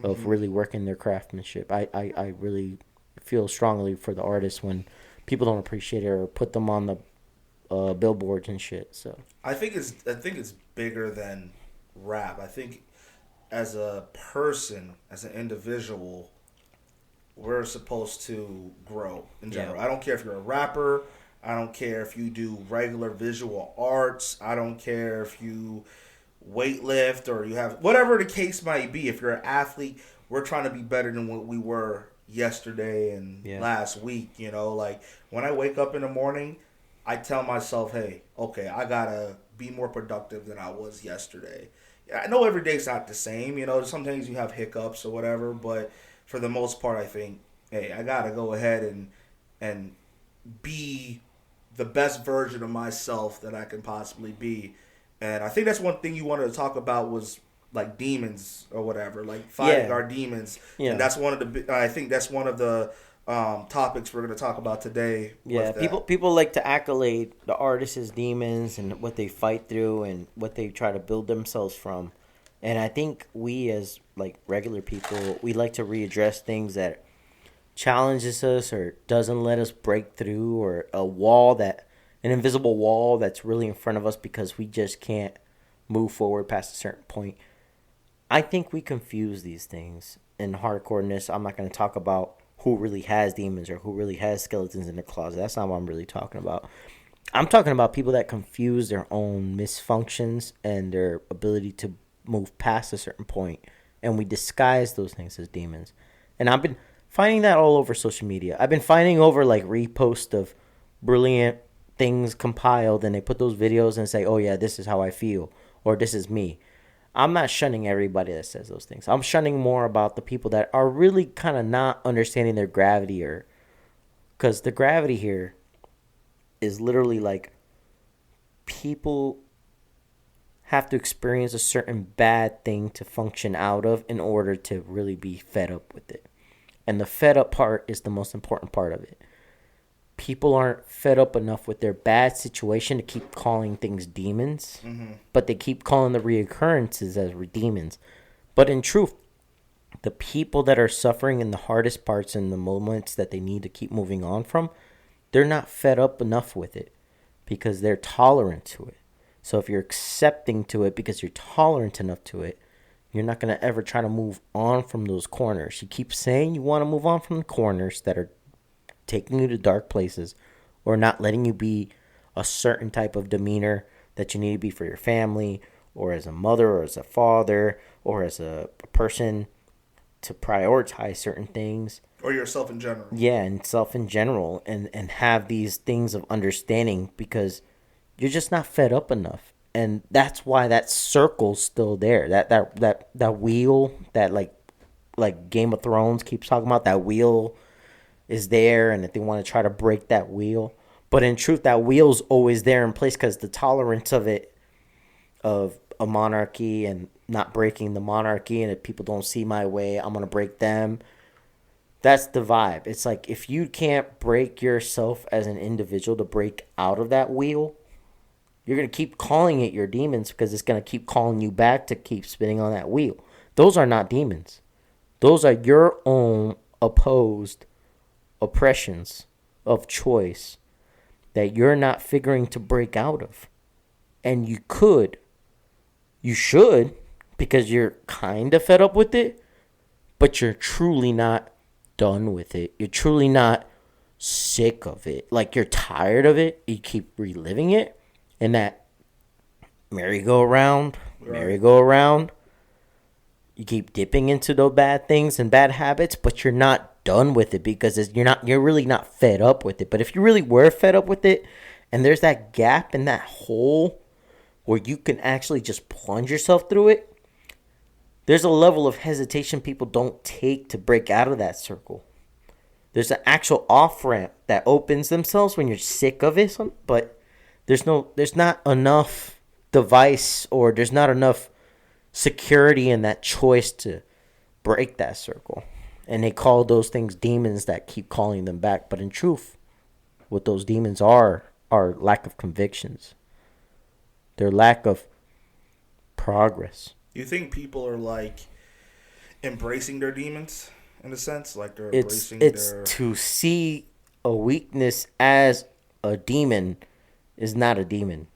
of really working their craftsmanship. I really feel strongly for the artists when people don't appreciate it or put them on the billboards and shit. So I think it's bigger than rap. I think as a person, as an individual, we're supposed to grow in general. I don't care if you're a rapper. I don't care if you do regular visual arts. I don't care if you weightlift or you have whatever the case might be. If you're an athlete, we're trying to be better than what we were yesterday and last week. You know, like when I wake up in the morning, I tell myself, hey, okay, I gotta be more productive than I was yesterday. I know every day's not the same. You know, sometimes you have hiccups or whatever, but for the most part, I think, hey, I gotta go ahead and be the best version of myself that I can possibly be. And I think that's one thing you wanted to talk about was like demons or whatever, like fighting our demons. Yeah. And that's one of the topics we're going to talk about today. Yeah, people like to accolade the artists' demons and what they fight through and what they try to build themselves from. And I think we as like regular people, we like to readdress things that challenges us or doesn't let us break through, or an invisible wall that's really in front of us because we just can't move forward past a certain point. I think we confuse these things in hardcoreness. I'm not going to talk about who really has demons or who really has skeletons in the closet. That's not what I'm really talking about. I'm talking about people that confuse their own misfunctions and their ability to move past a certain point, and we disguise those things as demons. And I've been finding that all over social media. I've been finding over like reposts of brilliant things compiled, and they put those videos and say, oh yeah, this is how I feel, or this is me. I'm not shunning everybody that says those things. I'm shunning more about the people that are really kind of not understanding their gravity, or because the gravity here is literally like people have to experience a certain bad thing to function out of in order to really be fed up with it. And the fed up part is the most important part of it. People aren't fed up enough with their bad situation to keep calling things demons, but they keep calling the reoccurrences as demons. But in truth, the people that are suffering in the hardest parts and the moments that they need to keep moving on from, they're not fed up enough with it because they're tolerant to it. So if you're accepting to it because you're tolerant enough to it, you're not going to ever try to move on from those corners. You keep saying you want to move on from the corners that are taking you to dark places or not letting you be a certain type of demeanor that you need to be for your family or as a mother or as a father or as a person to prioritize certain things. Or yourself in general. Yeah, and self in general, and have these things of understanding because you're just not fed up enough. And that's why that circle's still there. That wheel that like Game of Thrones keeps talking about, that wheel is there, and if they want to try to break that wheel. But in truth, that wheel's always there in place because the tolerance of it, of a monarchy and not breaking the monarchy, and if people don't see my way, I'm going to break them. That's the vibe. It's like if you can't break yourself as an individual to break out of that wheel, you're going to keep calling it your demons because it's going to keep calling you back to keep spinning on that wheel. Those are not demons. Those are your own opposed oppressions of choice that you're not figuring to break out of. And you should, because you're kind of fed up with it, but you're truly not done with it. You're truly not sick of it. Like you're tired of it. You keep reliving it. And that merry-go-round, you keep dipping into those bad things and bad habits, but you're not done with it because you're really not fed up with it. But if you really were fed up with it, and there's that gap in that hole where you can actually just plunge yourself through it, there's a level of hesitation people don't take to break out of that circle. There's an actual off-ramp that opens themselves when you're sick of it, but there's not enough device, or there's not enough security in that choice to break that circle. And they call those things demons that keep calling them back. But in truth, what those demons are lack of convictions. They're lack of progress. You think people are like embracing their demons in a sense? Like they're embracing it's to see a weakness as a demon is not a demon.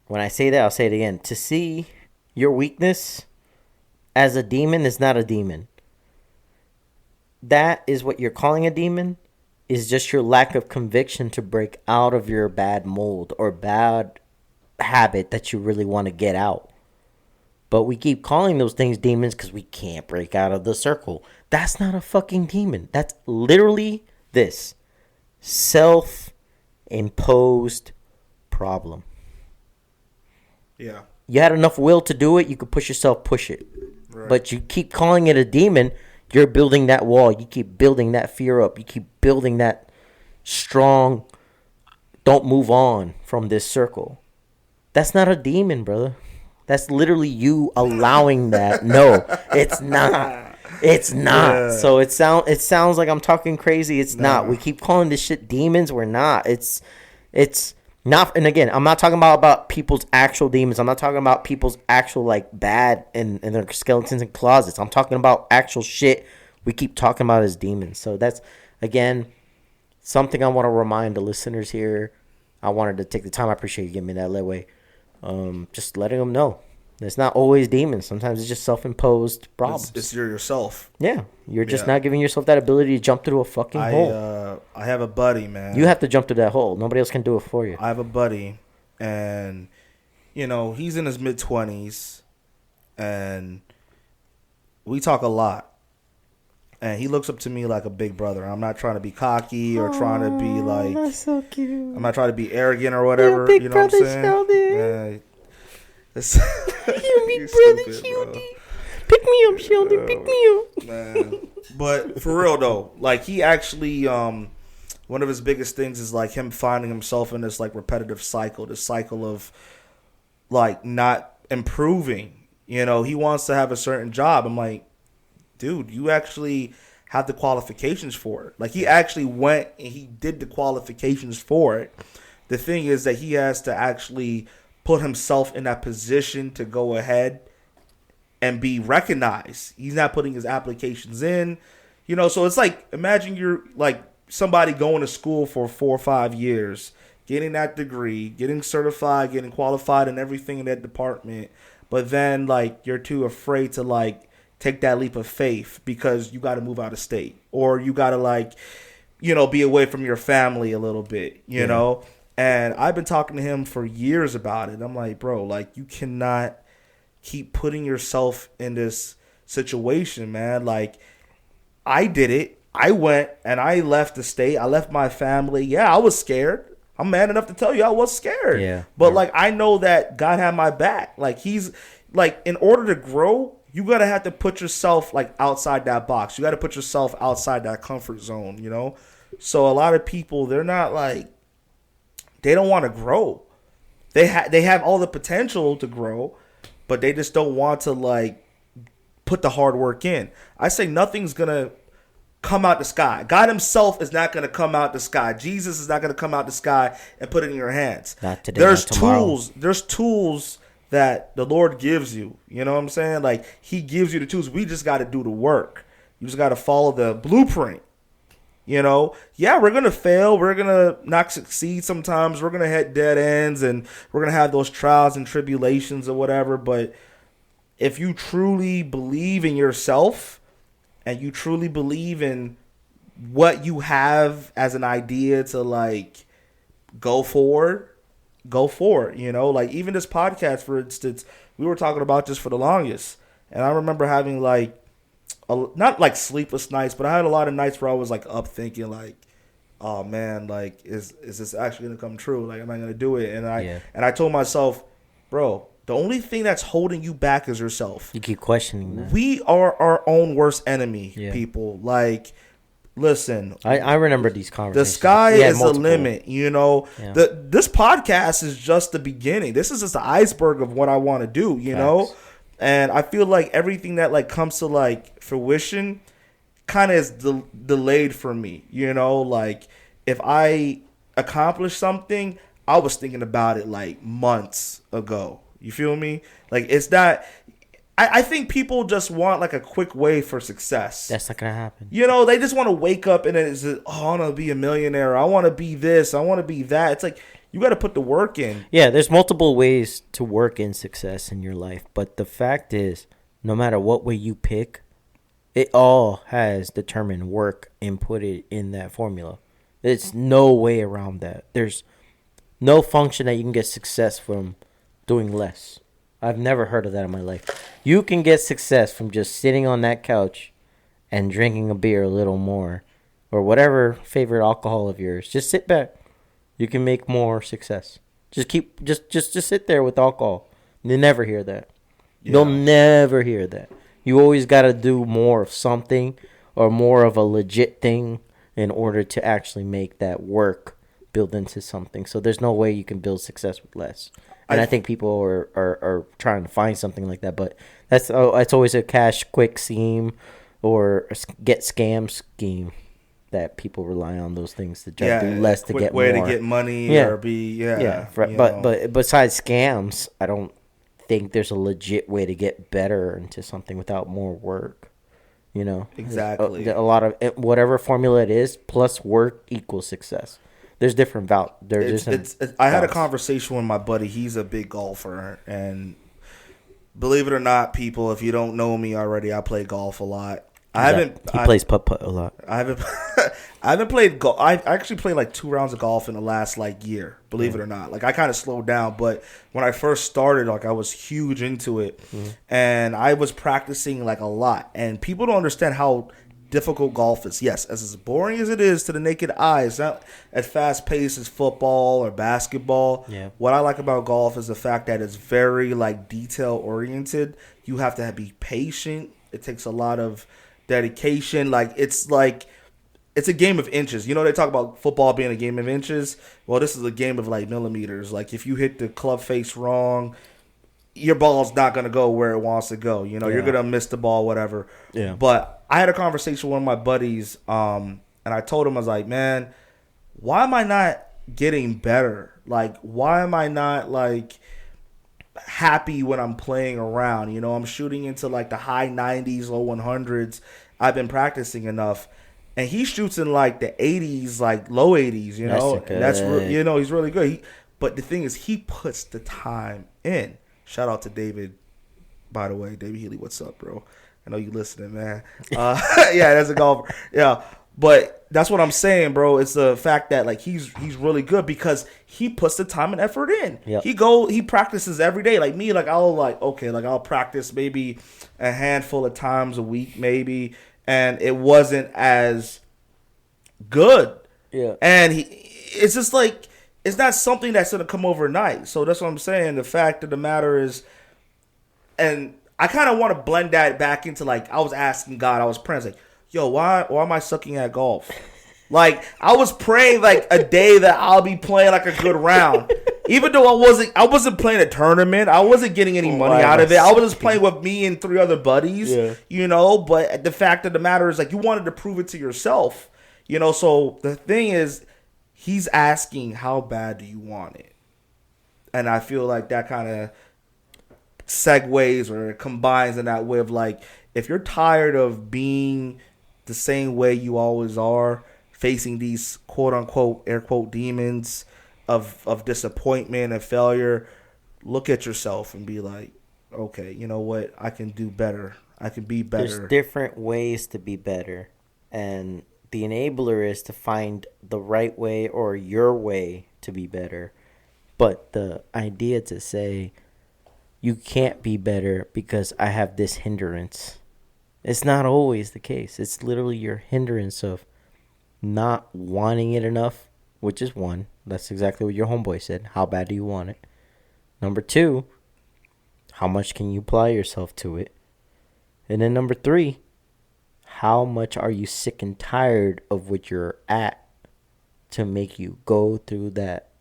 When I say that, I'll say it again. To see your weakness as a demon is not a demon. That is what you're calling a demon, is just your lack of conviction to break out of your bad mold or bad habit that you really want to get out. But we keep calling those things demons because we can't break out of the circle. That's not a fucking demon. That's literally this self-imposed problem. Yeah. You had enough will to do it, you could push it. Right. But you keep calling it a demon, you're building that wall. You keep building that fear up. You keep building that strong, don't move on from this circle. That's not a demon, brother. That's literally you allowing that. No, it's not. It's not. Yeah. So it sounds like I'm talking crazy. It's not. We keep calling this shit demons. We're not. It's not. And again, I'm not talking about people's actual demons. I'm not talking about people's actual like bad and their skeletons in closets. I'm talking about actual shit we keep talking about as demons. So that's, again, something I want to remind the listeners here. I wanted to take the time. I appreciate you giving me that leeway. Just letting them know. It's not always demons. Sometimes it's just self-imposed problems. It's yourself. Yeah, you're just not giving yourself that ability to jump through a fucking hole. I have a buddy, man. You have to jump through that hole. Nobody else can do it for you. I have a buddy, and he's in his mid-20s, and we talk a lot. And he looks up to me like a big brother. I'm not trying to be cocky or trying to be like. That's so cute. I'm not trying to be arrogant or whatever. Big you know what I'm saying? Sheldon. You big brother Sheldon. Pick me up, Sheldon. Pick me up. Man. But for real though, like he actually, one of his biggest things is like him finding himself in this like repetitive cycle, this cycle of like not improving. He wants to have a certain job. I'm like, dude, you actually have the qualifications for it. Like he actually went and he did the qualifications for it. The thing is that he has to actually put himself in that position to go ahead and be recognized. He's not putting his applications in, so it's like, imagine you're like somebody going to school for 4 or 5 years, getting that degree, getting certified, getting qualified in everything in that department. But then like, you're too afraid to like take that leap of faith because you got to move out of state, or you got to like, be away from your family a little bit, you know? And I've been talking to him for years about it. I'm like, bro, like you cannot keep putting yourself in this situation, man. Like I did it. I went and I left the state. I left my family. Yeah, I was scared. I'm man enough to tell you I was scared. Yeah. But like I know that God had my back. Like he's like, in order to grow, you gotta have to put yourself like outside that box. You gotta put yourself outside that comfort zone, So a lot of people, they're not like, they don't want to grow. They have all the potential to grow, but they just don't want to like put the hard work in. I say nothing's gonna come out the sky. God himself is not gonna come out the sky. Jesus is not gonna come out the sky and put it in your hands. Not today. There's not tomorrow. tools. There's tools that the Lord gives you. You know what I'm saying? Like he gives you the tools. We just got to do the work. You just got to follow the blueprint. Yeah, we're going to fail. We're going to not succeed sometimes. We're going to hit dead ends and we're going to have those trials and tribulations or whatever. But if you truly believe in yourself and you truly believe in what you have as an idea to like go forward, like even this podcast, for instance, we were talking about this for the longest. And I remember having like, not like sleepless nights, but I had a lot of nights where I was like up thinking like, oh man, like is this actually gonna come true? Like, am I gonna do it? And I told myself, bro, the only thing that's holding you back is yourself. You keep questioning that. We are our own worst enemy, people. Like, listen, I remember these conversations. The sky is multiple. the limit, This podcast is just the beginning. This is just the iceberg of what I want to do, know. And I feel like everything that like comes to like fruition kind of is delayed for me, like if I accomplish something, I was thinking about it like months ago. You feel me? Like it's not, I think people just want like a quick way for success. That's not gonna happen. They just want to wake up and it's just, I want to be a millionaire. I want to be this. I want to be that. It's like, you got to put the work in. Yeah, there's multiple ways to work in success in your life. But the fact is, no matter what way you pick, it all has determined work inputted in that formula. There's no way around that. There's no function that you can get success from doing less. I've never heard of that in my life. You can get success from just sitting on that couch and drinking a beer a little more, or whatever favorite alcohol of yours. Just sit back. You can make more success. Just sit there with alcohol. You'll never hear that. Yeah. You'll never hear that. You always got to do more of something or more of a legit thing in order to actually make that work build into something. So there's no way you can build success with less. And I think people are trying to find something like that, but that's always a cash quick scheme or a get scam scheme. That people rely on those things to do less to get more. Way to get money or be But besides scams, I don't think there's a legit way to get better into something without more work. Exactly. A lot of whatever formula it is plus work equals success. There's different I had a conversation with my buddy. He's a big golfer, and Believe it or not, people, if you don't know me already, I play golf a lot. He plays putt-putt a lot. I haven't played golf. I actually played like 2 rounds of golf in the last like year. Believe it or not, like I kind of slowed down. But when I first started, like I was huge into it, and I was practicing like a lot. And people don't understand how difficult golf is. Yes, as boring as it is to the naked eye, it's not as fast paced as football or basketball. Yeah. What I like about golf is the fact that it's very like detail oriented. You have to be patient. It takes a lot of dedication. It's a game of inches. You know, they talk about football being a game of inches. Well, this is a game of like millimeters. Like if you hit the club face wrong, your ball's not going to go where it wants to go. You know, you're going to miss the ball, whatever. Yeah. But I had a conversation with one of my buddies, and I told him, I was like, man, why am I not getting better? Like, why am I not like happy when I'm playing around? You know, I'm shooting into like the high 90s, low 100s. I've been practicing enough. And he shoots in like the 80s, like low 80s, you know. You know, he's really good. But the thing is, he puts the time in. Shout out to David, by the way. David Healy, what's up, bro? I know you listening, man. Yeah, that's a golfer. Yeah, but that's what I'm saying, bro. It's the fact that like he's really good because he puts the time and effort in. Yep. He practices every day. Like me, like I'll practice maybe a handful of times a week, maybe, and it wasn't as good. Yeah, and it's just like it's not something that's gonna come overnight. So that's what I'm saying. The fact of the matter is, and I kind of want to blend that back into like I was asking God, I was praying, like, yo, why am I sucking at golf? Like I was praying like a day that I'll be playing like a good round, even though I wasn't playing a tournament. I wasn't getting any money out of it. I was just playing with me and 3 other buddies, you know. But the fact of the matter is, like, you wanted to prove it to yourself, you know. So the thing is, he's asking, how bad do you want it? And I feel like that kind of segues or combines in that way of like, if you're tired of being the same way you always are, facing these quote unquote air quote demons of disappointment and failure, look at yourself and be like, okay, you know what, I can do better. I can be better. There's different ways to be better, and the enabler is to find the right way or your way to be better. But the idea to say you can't be better because I have this hindrance, it's not always the case. It's literally your hindrance of not wanting it enough, which is one. That's exactly what your homeboy said. How bad do you want it? Number 2, how much can you apply yourself to it? And then number 3, how much are you sick and tired of what you're at to make you go through that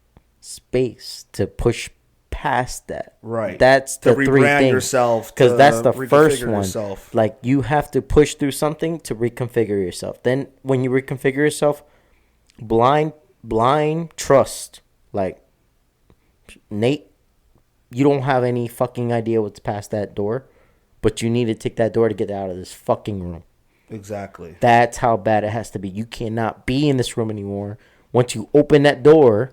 space to push past that? Right. That's the 3 things. Yourself, because that's the first one. Yourself. Like, you have to push through something to reconfigure yourself. Then when you reconfigure yourself, blind trust. Like, Nate, you don't have any fucking idea what's past that door, but you need to take that door to get out of this fucking room. Exactly. That's how bad it has to be. You cannot be in this room anymore. Once you open that door,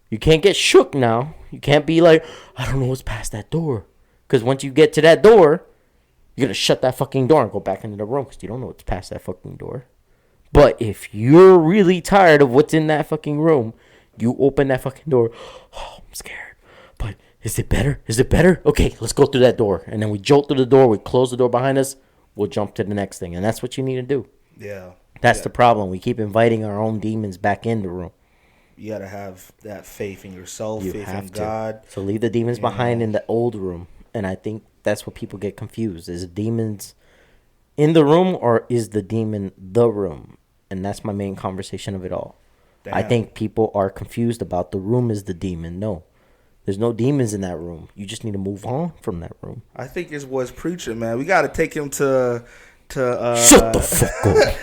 you can't get shook now. You can't be like, I don't know what's past that door. Because once you get to that door, you're going to shut that fucking door and go back into the room because you don't know what's past that fucking door. But if you're really tired of what's in that fucking room, you open that fucking door. Oh, I'm scared. But is it better? Is it better? Okay, let's go through that door. And then we jolt through the door. We close the door behind us. We'll jump to the next thing. And that's what you need to do. Yeah. That's the problem. We keep inviting our own demons back in the room. You got to have that faith in yourself, faith in to. God. So leave the demons behind in the old room. And I think that's what people get confused. Is demons in the room or is the demon the room? And that's my main conversation of it all. Damn. I think people are confused about the room is the demon. No. There's no demons in that room. You just need to move on from that room. I think his boy's preaching, man. We got to take him to shut the fuck up.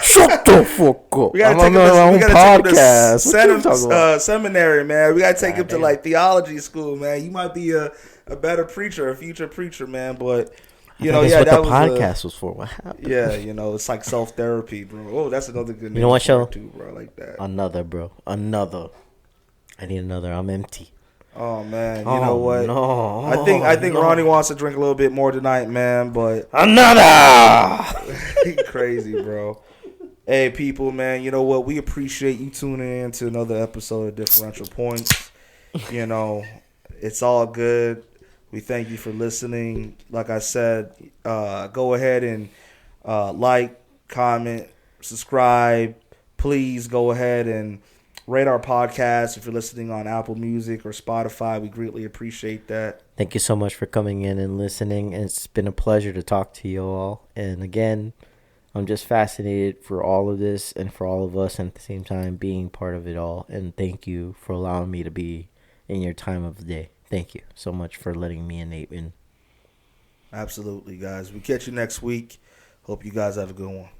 Shut the fuck up. We got to take him to seminary, man. We got to take him to like theology school, man. You might be a better preacher, a future preacher, man. But you know, that's what the podcast was for. What happened? Yeah, you know, it's like self-therapy, bro. Oh, that's another good name. You know what, Sheldon? Too, bro. I like that. Another, bro. Another. I need another. I'm empty. Oh man, you know what? No. I think Ronnie wants to drink a little bit more tonight, man. But another. crazy, bro. Hey, people, man. You know what? We appreciate you tuning in to another episode of Differential Points. You know, it's all good. We thank you for listening. Like I said, go ahead and like, comment, subscribe. Please go ahead and rate our podcast if you're listening on Apple Music or Spotify. We greatly appreciate that. Thank you so much for coming in and listening. It's been a pleasure to talk to you all. And again, I'm just fascinated for all of this and for all of us, and at the same time being part of it all. And thank you for allowing me to be in your time of the day. Thank you so much for letting me and Nate in. Absolutely, guys. We catch you next week. Hope you guys have a good one.